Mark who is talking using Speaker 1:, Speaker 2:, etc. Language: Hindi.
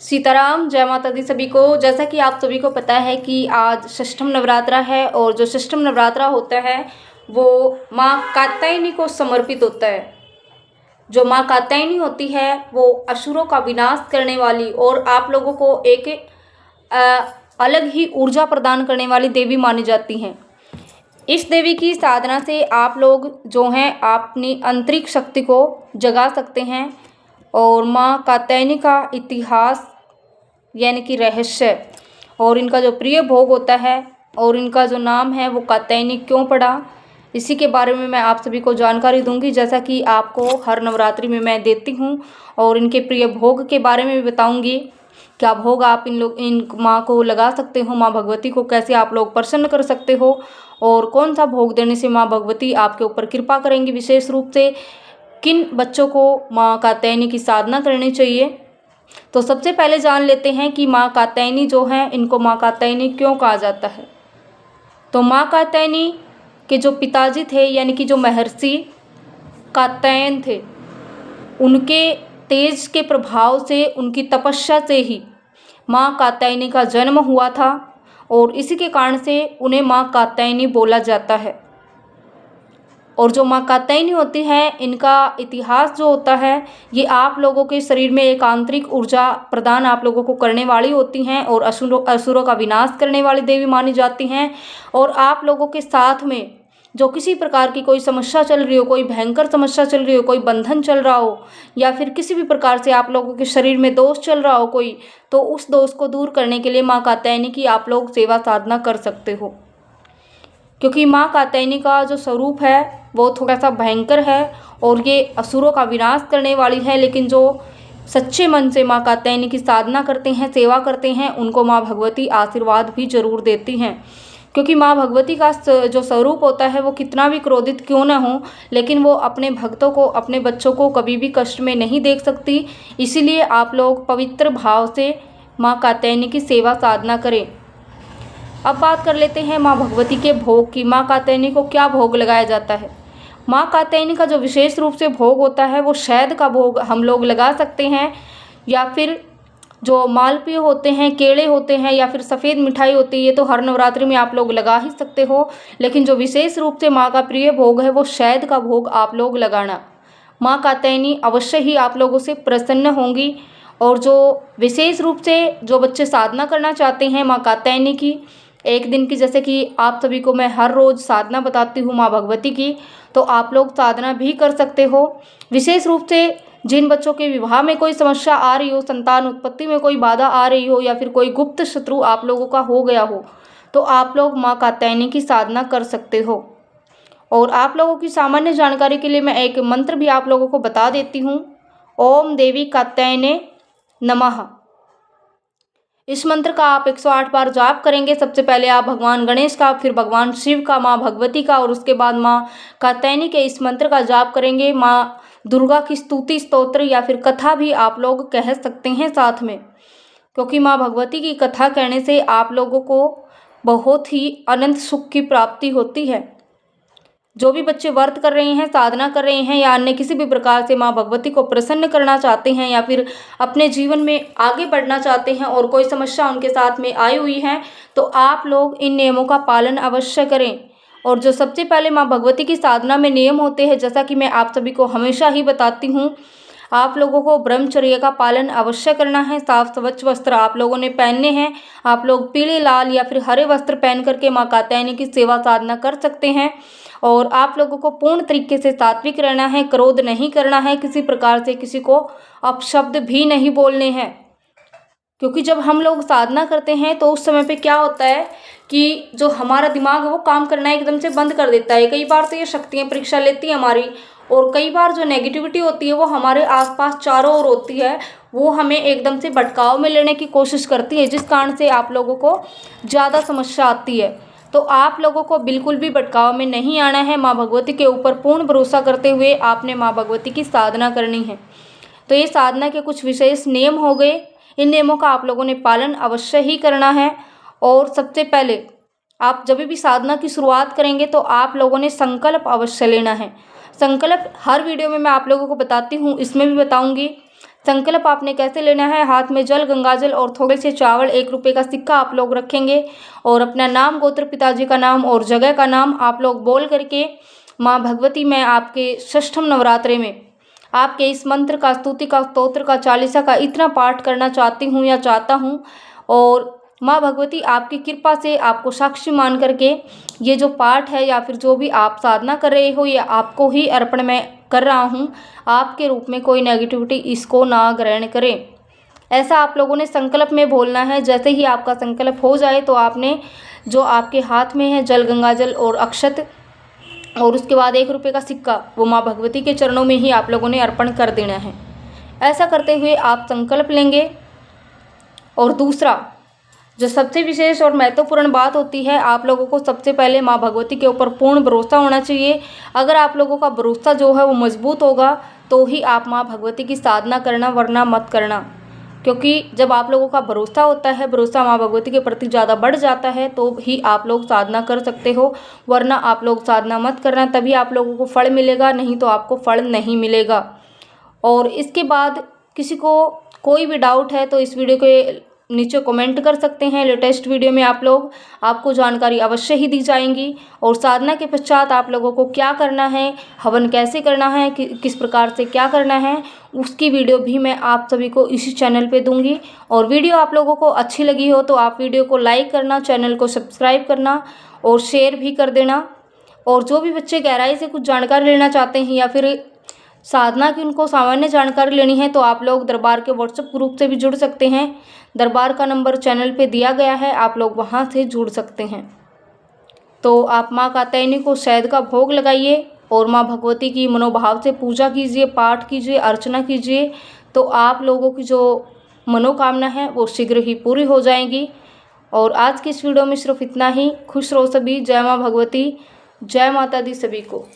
Speaker 1: सीताराम, जय माता दी सभी को। जैसा कि आप सभी को पता है कि आज षष्ठम नवरात्रा है और जो षष्ठम नवरात्रा होता है वो माँ कात्यायनी को समर्पित होता है। जो माँ कात्यायनी होती है वो असुरों का विनाश करने वाली और आप लोगों को एक अलग ही ऊर्जा प्रदान करने वाली देवी मानी जाती हैं। इस देवी की साधना से आप लोग जो हैं अपनी आंतरिक शक्ति को जगा सकते हैं और माँ कात्यायनी का इतिहास यानी कि रहस्य और इनका जो प्रिय भोग होता है और इनका जो नाम है वो कात्यायनी क्यों पड़ा, इसी के बारे में मैं आप सभी को जानकारी दूंगी। जैसा कि आपको हर नवरात्रि में मैं देती हूँ और इनके प्रिय भोग के बारे में भी बताऊंगी। क्या भोग आप इन माँ को लगा सकते हो, माँ भगवती को कैसे आप लोग प्रसन्न कर सकते हो और कौन सा भोग देने से माँ भगवती आपके ऊपर कृपा करेंगी। विशेष रूप से किन बच्चों को माँ कात्यायनी की साधना करनी चाहिए। तो सबसे पहले जान लेते हैं कि माँ कात्यायनी जो है, इनको माँ कात्यायनी क्यों कहा जाता है। तो माँ कात्यायनी के जो पिताजी थे यानी कि जो महर्षि कात्यायन थे, उनके तेज के प्रभाव से, उनकी तपस्या से ही माँ कात्यायनी का जन्म हुआ था और इसी के कारण से उन्हें माँ कात्यायनी बोला जाता है। और जो माँ कात्यायनी होती है, इनका इतिहास जो होता है ये आप लोगों के शरीर में एक आंतरिक ऊर्जा प्रदान आप लोगों को करने वाली होती हैं और असुरों का विनाश करने वाली देवी मानी जाती हैं। और आप लोगों के साथ में जो किसी प्रकार की कोई समस्या चल रही हो, कोई भयंकर समस्या चल रही हो, कोई बंधन चल रहा हो या फिर किसी भी प्रकार से आप लोगों के शरीर में दोष चल रहा हो कोई, तो उस दोष को दूर करने के लिए माँ कात्यायनी की आप लोग सेवा साधना कर सकते हो। क्योंकि माँ कात्यायनी का जो स्वरूप है वो थोड़ा सा भयंकर है और ये असुरों का विनाश करने वाली है। लेकिन जो सच्चे मन से माँ कात्यायनी की साधना करते हैं, सेवा करते हैं, उनको माँ भगवती आशीर्वाद भी जरूर देती हैं। क्योंकि माँ भगवती का जो स्वरूप होता है वो कितना भी क्रोधित क्यों ना हो, लेकिन वो अपने भक्तों को, अपने बच्चों को कभी भी कष्ट में नहीं देख सकती। इसीलिए आप लोग पवित्र भाव से माँ कात्यायनी की सेवा साधना करें। अब बात कर लेते हैं माँ भगवती के भोग की। माँ कात्यायनी को क्या भोग लगाया जाता है। माँ कात्यायनी का जो विशेष रूप से भोग होता है वो शहद का भोग हम लोग लगा सकते हैं, या फिर जो मालपुए होते हैं, केले होते हैं, या फिर सफ़ेद मिठाई होती है, ये तो हर नवरात्रि में आप लोग लगा ही सकते हो। लेकिन जो विशेष रूप से माँ का प्रिय भोग है वो शहद का भोग आप लोग लगाना। माँ कात्यायनी अवश्य ही आप लोगों से प्रसन्न होंगी। और जो विशेष रूप से जो बच्चे साधना करना चाहते हैं माँ कात्यायनी की एक दिन की, जैसे कि आप सभी को मैं हर रोज़ साधना बताती हूँ माँ भगवती की, तो आप लोग साधना भी कर सकते हो। विशेष रूप से जिन बच्चों के विवाह में कोई समस्या आ रही हो, संतान उत्पत्ति में कोई बाधा आ रही हो, या फिर कोई गुप्त शत्रु आप लोगों का हो गया हो, तो आप लोग माँ कात्यायनी की साधना कर सकते हो। और आप लोगों की सामान्य जानकारी के लिए मैं एक मंत्र भी आप लोगों को बता देती हूँ। ओम देवी कात्यायने नमः। इस मंत्र का आप 108 बार जाप करेंगे। सबसे पहले आप भगवान गणेश का, फिर भगवान शिव का, माँ भगवती का और उसके बाद माँ कात्यायनी के इस मंत्र का जाप करेंगे। माँ दुर्गा की स्तुति स्तोत्र या फिर कथा भी आप लोग कह सकते हैं साथ में, क्योंकि माँ भगवती की कथा कहने से आप लोगों को बहुत ही अनंत सुख की प्राप्ति होती है। जो भी बच्चे व्रत कर रहे हैं, साधना कर रहे हैं या अन्य किसी भी प्रकार से माँ भगवती को प्रसन्न करना चाहते हैं या फिर अपने जीवन में आगे बढ़ना चाहते हैं और कोई समस्या उनके साथ में आई हुई है, तो आप लोग इन नियमों का पालन अवश्य करें। और जो सबसे पहले माँ भगवती की साधना में नियम होते हैं, जैसा कि मैं आप सभी को हमेशा ही बताती हूँ, आप लोगों को ब्रह्मचर्य का पालन अवश्य करना है। साफ स्वच्छ वस्त्र आप लोगों ने पहनने हैं। आप लोग पीले, लाल या फिर हरे वस्त्र पहन करके माँ कात्यायनी की सेवा साधना कर सकते हैं। और आप लोगों को पूर्ण तरीके से सात्विक रहना है, क्रोध नहीं करना है, किसी प्रकार से किसी को अपशब्द भी नहीं बोलने हैं। क्योंकि जब हम लोग साधना करते हैं तो उस समय पे क्या होता है कि जो हमारा दिमाग है वो काम करना एकदम से बंद कर देता है। कई बार तो ये शक्तियाँ परीक्षा लेती हैं हमारी, और कई बार जो नेगेटिविटी होती है वो हमारे आसपास चारों ओर होती है, वो हमें एकदम से भटकाव में लेने की कोशिश करती है, जिस कारण से आप लोगों को ज़्यादा समस्या आती है। तो आप लोगों को बिल्कुल भी भटकाव में नहीं आना है। माँ भगवती के ऊपर पूर्ण भरोसा करते हुए आपने माँ भगवती की साधना करनी है। तो ये साधना के कुछ विशेष नियम हो गए। इन नियमों का आप लोगों ने पालन अवश्य ही करना है। और सबसे पहले आप जब भी साधना की शुरुआत करेंगे तो आप लोगों ने संकल्प अवश्य लेना है। संकल्प हर वीडियो में मैं आप लोगों को बताती हूँ, इसमें भी बताऊँगी। संकल्प आपने कैसे लेना है, हाथ में जल, गंगाजल और थोड़े से चावल, 1 रुपये का सिक्का आप लोग रखेंगे और अपना नाम, गोत्र, पिताजी का नाम और जगह का नाम आप लोग बोल करके माँ भगवती, मैं आपके षष्ठम नवरात्रे में आपके इस मंत्र का, स्तुति का, स्तोत्र का, चालीसा का इतना पाठ करना चाहती हूँ या चाहता हूँ। और माँ भगवती आपकी कृपा से आपको साक्षी मान करके ये जो पाठ है या फिर जो भी आप साधना कर रहे हो, ये आपको ही अर्पण मैं कर रहा हूँ। आपके रूप में कोई नेगेटिविटी इसको ना ग्रहण करें, ऐसा आप लोगों ने संकल्प में बोलना है। जैसे ही आपका संकल्प हो जाए तो आपने जो आपके हाथ में है जल, गंगाजल और अक्षत और उसके बाद 1 रुपये का सिक्का, वो माँ भगवती के चरणों में ही आप लोगों ने अर्पण कर देना है। ऐसा करते हुए आप संकल्प लेंगे। और दूसरा जो सबसे विशेष और महत्वपूर्ण बात होती है, आप लोगों को सबसे पहले माँ भगवती के ऊपर पूर्ण भरोसा होना चाहिए। अगर आप लोगों का भरोसा जो है वो मजबूत होगा तो ही आप माँ भगवती की साधना करना, वरना मत करना। क्योंकि जब आप लोगों का भरोसा होता है, भरोसा माँ भगवती के प्रति ज़्यादा बढ़ जाता है तो ही आप लोग साधना कर सकते हो, वरना आप लोग साधना मत करना, तभी आप लोगों को फल मिलेगा, नहीं तो आपको फल नहीं मिलेगा। और इसके बाद किसी को कोई भी डाउट है तो इस वीडियो के नीचे कमेंट कर सकते हैं। लेटेस्ट वीडियो में आपको जानकारी अवश्य ही दी जाएंगी। और साधना के पश्चात आप लोगों को क्या करना है, हवन कैसे करना है, किस प्रकार से क्या करना है, उसकी वीडियो भी मैं आप सभी को इसी चैनल पे दूंगी। और वीडियो आप लोगों को अच्छी लगी हो तो आप वीडियो को लाइक करना, चैनल को सब्सक्राइब करना और शेयर भी कर देना। और जो भी बच्चे गहराई से कुछ जानकारी लेना चाहते हैं या फिर साधना की उनको सामान्य जानकारी लेनी है तो आप लोग दरबार के व्हाट्सएप ग्रुप से भी जुड़ सकते हैं। दरबार का नंबर चैनल पे दिया गया है, आप लोग वहाँ से जुड़ सकते हैं। तो आप माँ कात्यायनी को शहद का भोग लगाइए और माँ भगवती की मनोभाव से पूजा कीजिए, पाठ कीजिए, अर्चना कीजिए, तो आप लोगों की जो मनोकामना है वो शीघ्र ही पूरी हो जाएंगी। और आज की इस वीडियो में सिर्फ इतना ही। खुश रहो सभी। जय माँ भगवती, जय माता दी सभी को।